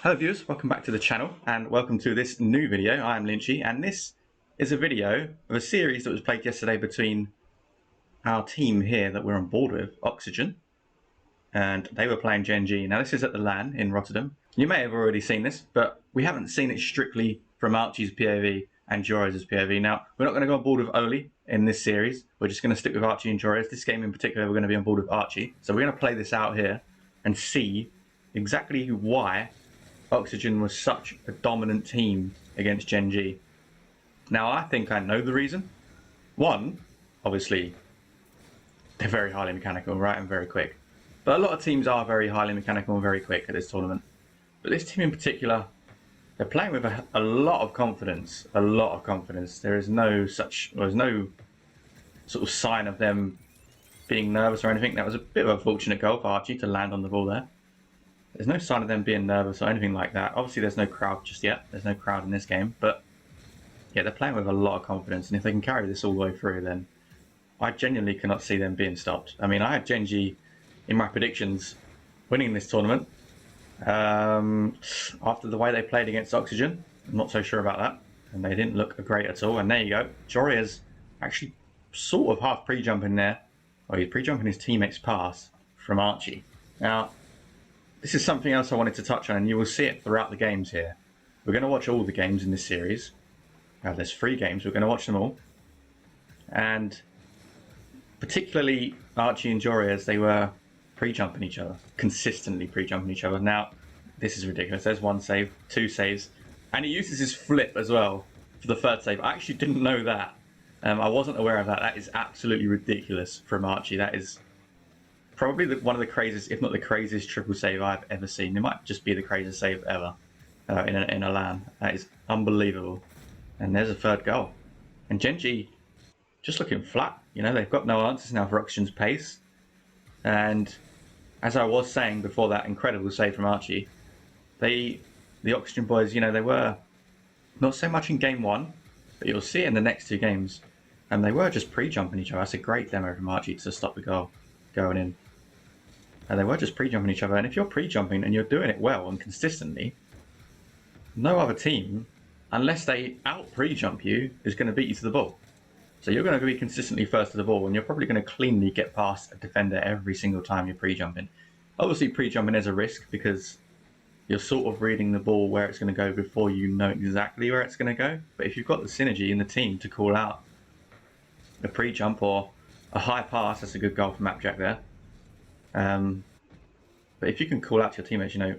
Hello viewers, welcome back to the channel and welcome to this new video. I am Lynchy and this is a video of a series that was played yesterday between our team here that we're on board with, Oxygen, and they were playing GENG. Now this is at the LAN in Rotterdam. You may have already seen this, but we haven't seen it strictly from Archie's POV and Joriz's POV. Now we're not going to go on board with Oli in this series, we're just going to stick with Archie and Joriz. This game in particular we're going to be on board with Archie, so we're going to play this out here and see exactly why Oxygen was such a dominant team against GENG. Now, I think I know the reason. One, obviously, they're very highly mechanical, right, and very quick. But a lot of teams are very highly mechanical and very quick at this tournament. But this team in particular, they're playing with a lot of confidence. A lot of confidence. There's no sort of sign of them being nervous or anything. That was a bit of a fortunate goal for Archie to land on the ball there. There's no sign of them being nervous or anything like that. Obviously, there's no crowd just yet. There's no crowd in this game. But, yeah, they're playing with a lot of confidence. And if they can carry this all the way through, then I genuinely cannot see them being stopped. I mean, I had GENG in my predictions winning this tournament. After the way they played against Oxygen, I'm not so sure about that. And they didn't look great at all. And there you go. Joriz actually sort of half pre-jumping there. Oh, he's pre-jumping his teammate's pass from Archie. Now, this is something else I wanted to touch on, and you will see it throughout the games here. We're going to watch all the games in this series. There's 3 games, we're going to watch them all. And particularly Archie and Joriz, they were pre-jumping each other, consistently pre-jumping each other. Now, this is ridiculous. There's 1 save, 2 saves, and he uses his flip as well for the 3rd save. I actually didn't know that. I wasn't aware of that. That is absolutely ridiculous from Archie. That is probably one of the craziest, if not the craziest, triple save I've ever seen. It might just be the craziest save ever in a LAN. That is unbelievable. And there's a 3rd goal. And GENG just looking flat. You know, they've got no answers now for Oxygen's pace. And as I was saying before that incredible save from Archie, the Oxygen boys, you know, they were not so much in game 1, but you'll see it in the next 2 games. And they were just pre-jumping each other. That's a great demo from Archie to stop the goal going in. And they were just pre-jumping each other. And if you're pre-jumping and you're doing it well and consistently, no other team, unless they out pre-jump you, is going to beat you to the ball. So you're going to be consistently first to the ball, and you're probably going to cleanly get past a defender every single time you're pre-jumping. Obviously, pre-jumping is a risk because you're sort of reading the ball where it's going to go before you know exactly where it's going to go. But if you've got the synergy in the team to call out a pre-jump or a high pass, that's a good goal from Mapjack there. But if you can call out to your teammates, you know,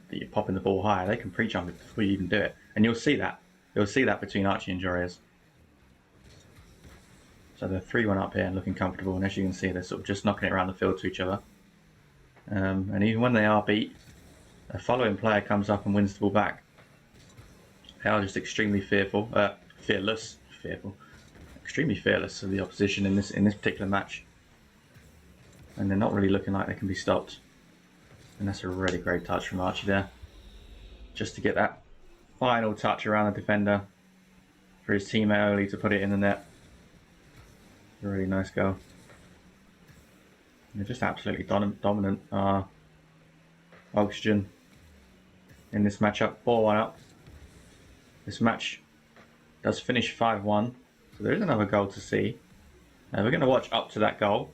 that you're popping the ball higher, they can pre-jump it before you even do it. And you'll see that. You'll see that between Archie and Joriz. So they're 3-1 up here and looking comfortable. And as you can see, they're sort of just knocking it around the field to each other. And even when they are beat, a following player comes up and wins the ball back. They are just extremely fearless of the opposition in this particular match. And they're not really looking like they can be stopped. And that's a really great touch from Archie there. Just to get that final touch around the defender for his teammate Oli to put it in the net. A really nice goal. They're just absolutely dominant. Oxygen in this matchup, 4-1 up. This match does finish 5-1. So there is another goal to see. We're going to watch up to that goal.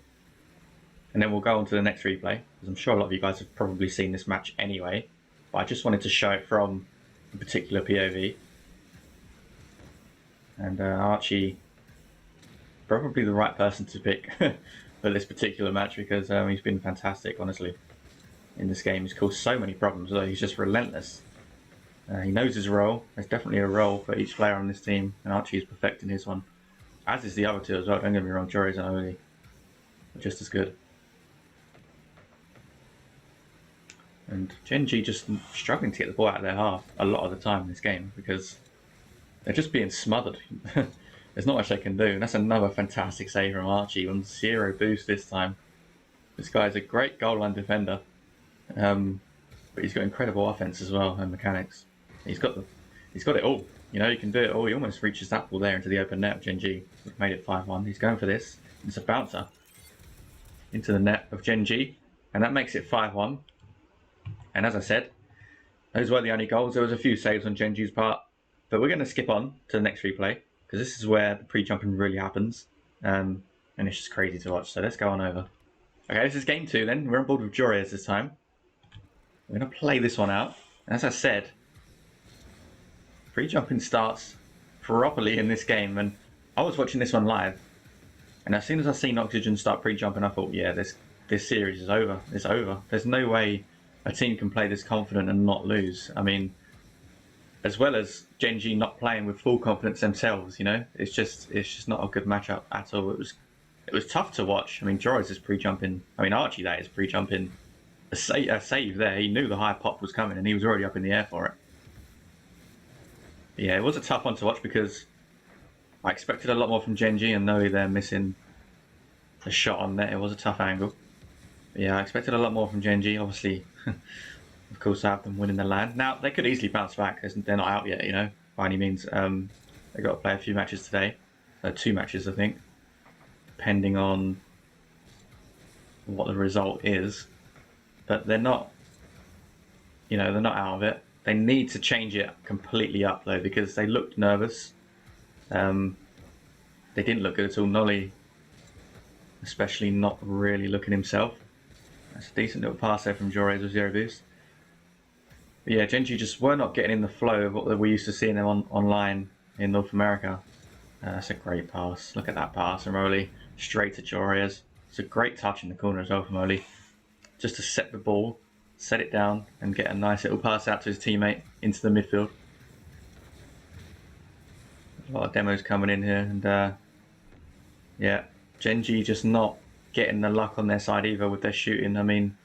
And then we'll go on to the next replay, because I'm sure a lot of you guys have probably seen this match anyway. But I just wanted to show it from a particular POV. And Archie, probably the right person to pick for this particular match, because he's been fantastic, honestly, in this game. He's caused so many problems, though he's just relentless. He knows his role. There's definitely a role for each player on this team, and Archie is perfecting his one. As is the other 2 as well, don't get me wrong, Joriz and Oli are just as good. And GENG just struggling to get the ball out of their half a lot of the time in this game because they're just being smothered. There's not much they can do. And that's another fantastic save from Archie on 0 boost this time. This guy is a great goal line defender, but he's got incredible offense as well and mechanics. He's got it all. You know, he can do it all. He almost reaches that ball there into the open net of GENG. Made it 5-1. He's going for this. It's a bouncer into the net of GENG, and that makes it 5-1. And as I said, Those were the only goals. There was a few saves on Genji's part, but we're going to skip on to the next replay because this is where the pre-jumping really happens, and it's just crazy to watch. So let's go on over. Okay, this is game 2 then. We're on board with Jorias this time. We're going to play this one out. As I said, pre-jumping starts properly in this game, and I was watching this one live, and as soon as I seen Oxygen start pre-jumping, I thought, yeah, this series is over. It's over. There's no way a team can play this confident and not lose. I mean, as well as GENG not playing with full confidence themselves, you know, it's just not a good matchup at all. It was tough to watch. I mean, Joris is pre-jumping. I mean, Archie, that is pre-jumping a save there. He knew the high pop was coming, and he was already up in the air for it. But yeah, it was a tough one to watch because I expected a lot more from GENG, and knowing they're missing the shot on net, it was a tough angle. But yeah, I expected a lot more from GENG. Obviously, of course, I have them winning the land. Now, they could easily bounce back because they're not out yet, you know, by any means. They've got to play a few matches today. 2 matches, I think, depending on what the result is. But they're not, you know, they're not out of it. They need to change it completely up, though, because they looked nervous. They didn't look good at all. Nolly, especially, not really looking himself. That's a decent little pass there from Jores with 0 boost. But yeah, GENG just were not getting in the flow of what we used to seeing them online in North America. That's a great pass. Look at that pass from Oli straight to Jores. It's a great touch in the corner as well from Oli. Just to set the ball, set it down, and get a nice little pass out to his teammate into the midfield. A lot of demos coming in here, and yeah, GENG just not getting the luck on their side either with their shooting. I mean,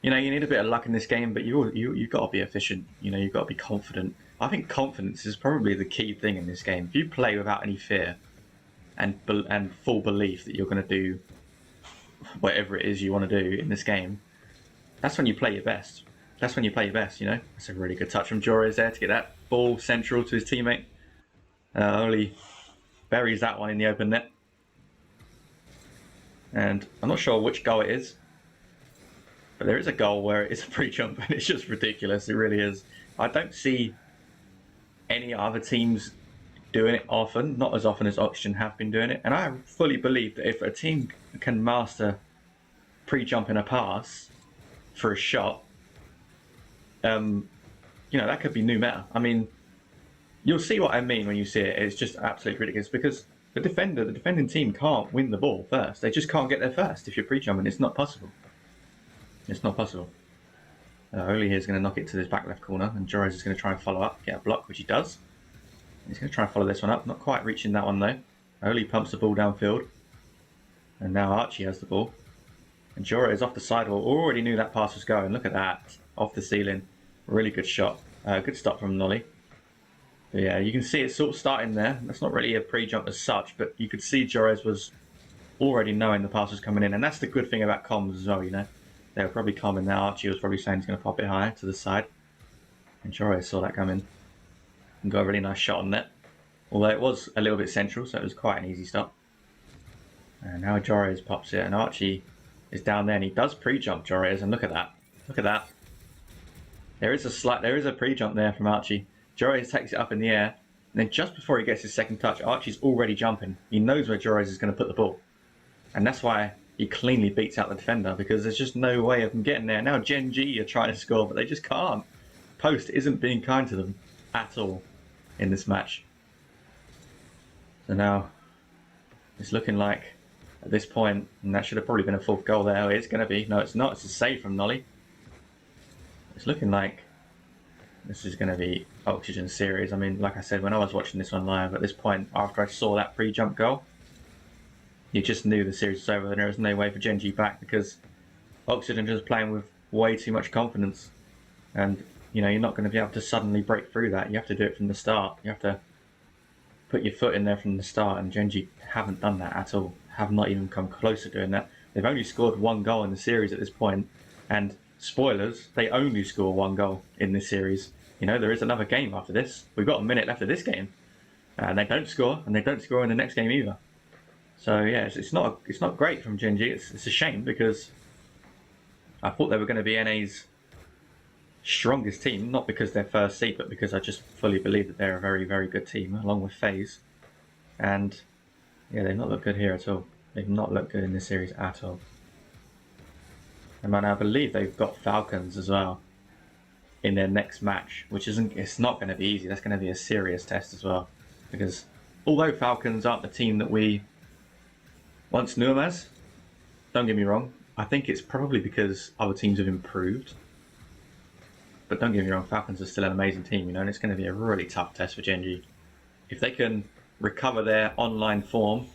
you know, you need a bit of luck in this game, but you've got to be efficient. You know, you've got to be confident. I think confidence is probably the key thing in this game. If you play without any fear and full belief that you're going to do whatever it is you want to do in this game, that's when you play your best. That's when you play your best, you know. That's a really good touch from Jores there to get that ball central to his teammate. Oli buries that one in the open net. And I'm not sure which goal it is, but there is a goal where it is a pre-jump, and it's just ridiculous. It really is. I don't see any other teams doing it often, not as often as Oxygen have been doing it. And I fully believe that if a team can master pre-jumping a pass for a shot, you know, that could be new meta. I mean, you'll see what I mean when you see it. It's just absolutely ridiculous because the defending team can't win the ball first. They just can't get there first if you're pre-jumping. It's not possible. It's not possible. Oli here is going to knock it to this back left corner, and Joris is going to try and follow up, get a block, which he does. He's going to try and follow this one up. Not quite reaching that one though. Oli pumps the ball downfield, and now Archie has the ball. And Joris off the sidewall. Already knew that pass was going. Look at that, off the ceiling. Really good shot. Good stop from Nolly. But yeah, you can see it sort of starting there. That's not really a pre-jump as such, but you could see Joris was already knowing the pass was coming in, and that's the good thing about comms as well, you know. They were probably calming now. Archie was probably saying he's going to pop it high to the side. And Joris saw that coming and got a really nice shot on net. Although it was a little bit central, so it was quite an easy stop. And now Joris pops it, and Archie is down there, and he does pre-jump Joris, and look at that. Look at that. There is a pre-jump there from Archie. Joris takes it up in the air, and then just before he gets his second touch, Archie's already jumping. He knows where Joris is going to put the ball. And that's why he cleanly beats out the defender, because there's just no way of them getting there. Now GENG are trying to score, but they just can't. Post isn't being kind to them at all in this match. So now it's looking like at this point, and that should have probably been a 4th goal there. It's going to be. No, it's not. It's a save from Nolly. It's looking like this is going to be Oxygen series. I mean, like I said, when I was watching this one live, at this point, after I saw that pre-jump goal, you just knew the series was over and there was no way for GENG back, because Oxygen is playing with way too much confidence. And, you know, you're not going to be able to suddenly break through that. You have to do it from the start. You have to put your foot in there from the start, and GENG haven't done that at all. Have not even come close to doing that. They've only scored 1 goal in the series at this point, and spoilers, they only score 1 goal in this series. You know, there is another game after this. We've got a minute left of this game, and they don't score, and they don't score in the next game either. So yeah, it's not great from GENG. It's a shame, because I thought they were going to be NA's strongest team, not because they're first seed, but because I just fully believe that they're a very, very good team, along with FaZe. And yeah, they've not looked good here at all. They've not looked good in this series at all. And I believe they've got Falcons as well in their next match, which it's not going to be easy. That's going to be a serious test as well, because although Falcons aren't the team that we once knew them as, don't get me wrong, I think it's probably because other teams have improved. But don't get me wrong, Falcons are still an amazing team, and it's going to be a really tough test for GENG. If they can recover their online form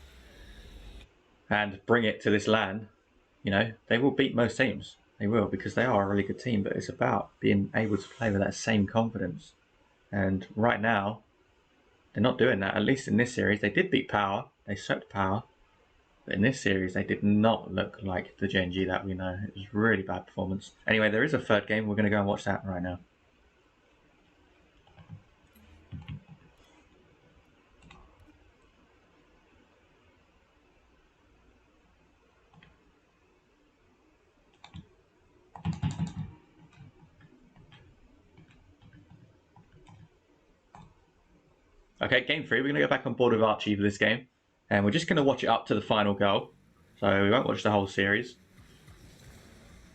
and bring it to this LAN, they will beat most teams. They will, because they are a really good team, but it's about being able to play with that same confidence. And right now, they're not doing that. At least in this series, they did beat Power. They swept Power. But in this series, they did not look like the GENG that we know. It was really bad performance. Anyway, there is a third game. We're going to go and watch that right now. Okay, game 3. We're going to go back on board with Archie for this game. And we're just going to watch it up to the final goal. So we won't watch the whole series.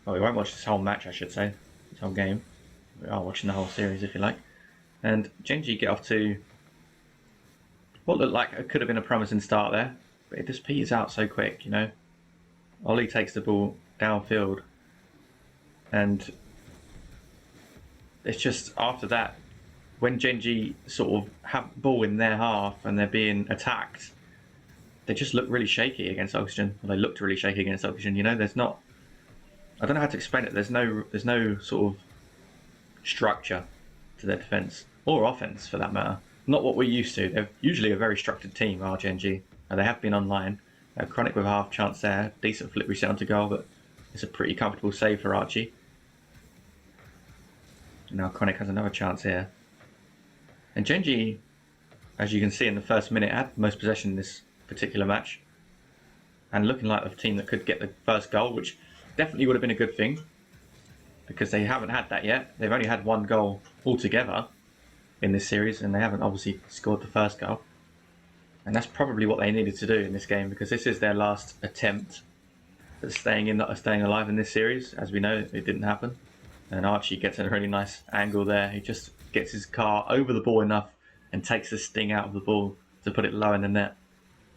Well, we won't watch this whole match, I should say. This whole game. We are watching the whole series, if you like. And GENG get off to what looked like it could have been a promising start there. But it just peters out so quick, Ollie takes the ball downfield. And it's just after that, when GENG sort of have ball in their half and they're being attacked, they just look really shaky against Oxygen. Well, they looked really shaky against Oxygen. There's not, I don't know how to explain it. There's no sort of structure to their defense or offense, for that matter. Not what we're used to. They're usually a very structured team, our GENG, and they have been online. Chronic with a half chance there, decent flip reset onto goal, but it's a pretty comfortable save for Archie. Now Chronic has another chance here. And GENG, as you can see in the first minute, had most possession in this particular match. And looking like a team that could get the first goal, which definitely would have been a good thing, because they haven't had that yet. They've only had one goal altogether in this series, and they haven't obviously scored the first goal. And that's probably what they needed to do in this game, because this is their last attempt at staying alive in this series. As we know, it didn't happen. And Archie gets a really nice angle there. He just gets his car over the ball enough and takes the sting out of the ball to put it low in the net.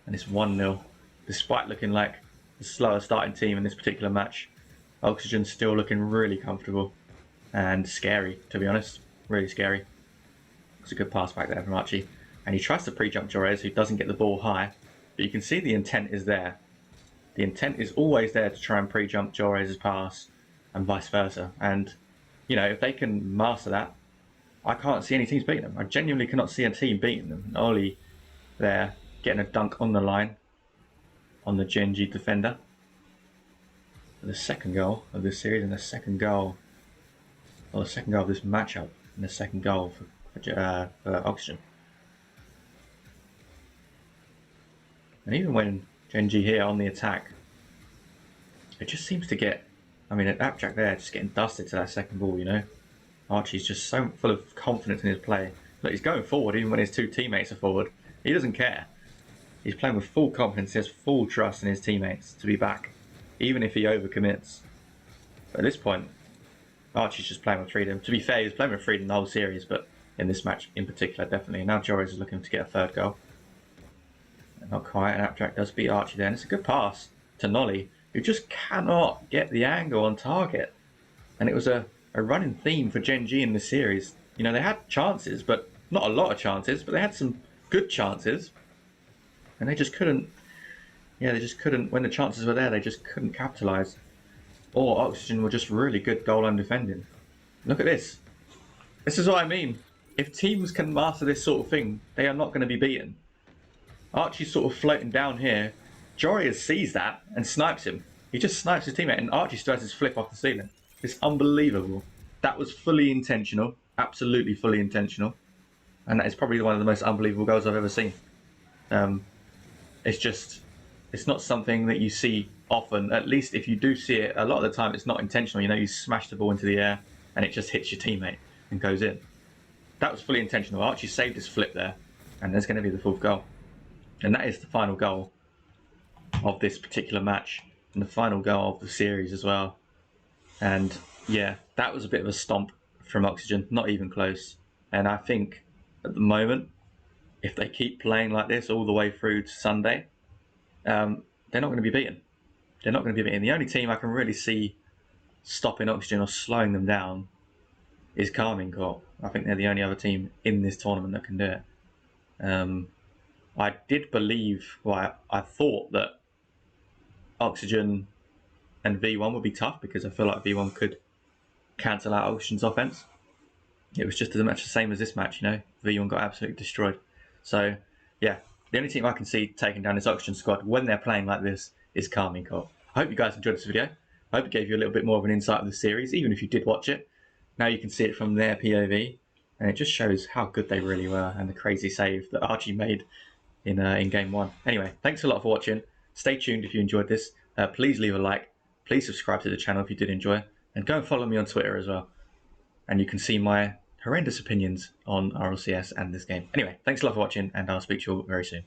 And it's 1-0. Despite looking like the slower starting team in this particular match, Oxygen's still looking really comfortable and scary, to be honest. Really scary. It's a good pass back there from Archie. And he tries to pre-jump Jorez, who doesn't get the ball high. But you can see the intent is there. The intent is always there to try and pre-jump Jorez's pass and vice versa. And, if they can master that, I can't see any teams beating them. I genuinely cannot see a team beating them. Ollie there getting a dunk on the line on the GENG defender. The second goal of this series, and the second goal of this matchup, and the second goal for Oxygen. And even when GENG here on the attack, it just seems to get, Appjack there just getting dusted to that second ball, Archie's just so full of confidence in his play. Look, he's going forward even when his two teammates are forward. He doesn't care. He's playing with full confidence. He has full trust in his teammates to be back, even if he overcommits. But at this point, Archie's just playing with freedom. To be fair, he was playing with freedom the whole series, but in this match in particular, definitely. Now Jorez is looking to get a third goal. Not quite, and Appjack does beat Archie there. And it's a good pass to Nolly, who just cannot get the angle on target. And it was a running theme for GENG in this series. They had chances, but not a lot of chances, but they had some good chances. And they just couldn't, when the chances were there, they just couldn't capitalise. Or Oxygen were just really good goal line defending. Look at this. This is what I mean. If teams can master this sort of thing, they are not going to be beaten. Archie's sort of floating down here. Jorez sees that and snipes him. He just snipes his teammate, and Archie starts his flip off the ceiling. It's unbelievable. That was fully intentional. Absolutely fully intentional. And that is probably one of the most unbelievable goals I've ever seen. It's not something that you see often. At least if you do see it, a lot of the time it's not intentional. You smash the ball into the air and it just hits your teammate and goes in. That was fully intentional. Archie saved his flip there, and there's going to be the 4th goal. And that is the final goal of this particular match, and the final goal of the series as well. And yeah, that was a bit of a stomp from Oxygen, not even close. And I think at the moment, if they keep playing like this all the way through to Sunday, they're not going to be beaten. They're not going to be beaten. The only team I can really see stopping Oxygen or slowing them down is Carmine Corp. I think they're the only other team in this tournament that can do it. I did believe, well, I thought that Oxygen and V1 would be tough because I feel like V1 could cancel out Oxygen's offense. It was just as much the same as this match, you know. V1 got absolutely destroyed. So, yeah, the only team I can see taking down this Oxygen squad when they're playing like this is Carmine Corp. I hope you guys enjoyed this video. I hope it gave you a little bit more of an insight of the series, even if you did watch it. Now you can see it from their POV, and it just shows how good they really were and the crazy save that Archie made in Game 1. Anyway, thanks a lot for watching. Stay tuned if you enjoyed this. Please leave a like. Please subscribe to the channel if you did enjoy. And go and follow me on Twitter as well. And you can see my horrendous opinions on RLCS and this game. Anyway, thanks a lot for watching, and I'll speak to you all very soon.